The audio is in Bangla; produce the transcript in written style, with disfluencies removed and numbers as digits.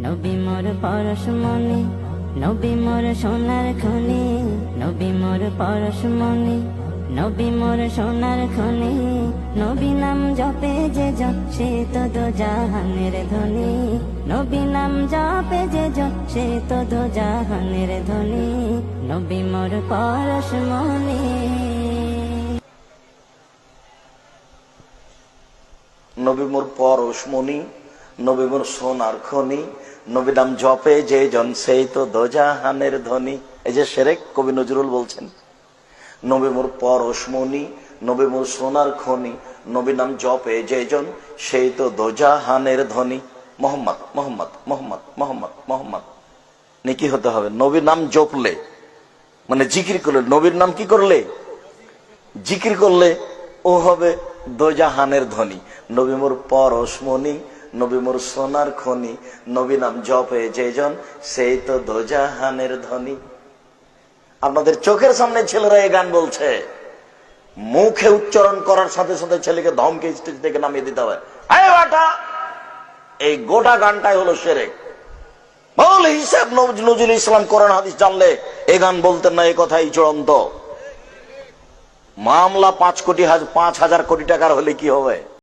নবী মোর পরশমণি, নবী মোর সোনার খনি, নবী মোর পরশমণি, নবী মোর সোনার খনি। নবী নাম জপে যে জন সে তো দো জাহানের ধনী, নবী নাম জপে যে জন সে তো দো জাহানের ধনী। নবী মোর পরশমণি। নবী মোর পরশমণি, নবী মোর সোনার খনি, নবী নাম জপে যে জন সেই তো দোজাহানের ধনী। এই যে শেরেক কবি নজরুল বলছেন, নবী মোর পরশমণি, নবী মোর সোনার খনি, নবী নাম জপে যে জন সেই তো দোজাহানের ধনী। মোহাম্মদ মোহাম্মদ মোহাম্মদ মোহাম্মদ মোহাম্মদ নেকি হতে হবে। নবীর নাম জপলে মানে জিকির করলে, নবীর নাম কি করলে জিকির করলে ও হবে দোজাহানের ধনী। নবী মোর পরশমণি, নবী মোর সোনার খনি, নবী নাম জপে যে জন সেই তো দোজাহানের ধনী। আপনাদের চোখের সামনে ছেলেরা এই গান বলছে, মুখে উচ্চারণ করার সাথে সাথে ছেলেকে ধমকে স্টেজ থেকে নামিয়ে দিতে হবে। এই গোটা গানটাই হলো শিরক। মৌলভী হিসাব নজরুল ইসলাম কোরআন হাদিস জানলে এই গান বলতেন না, এই কথাই চূড়ান্ত। মামলা 5,000 কোটি টাকার হলে কি হবে?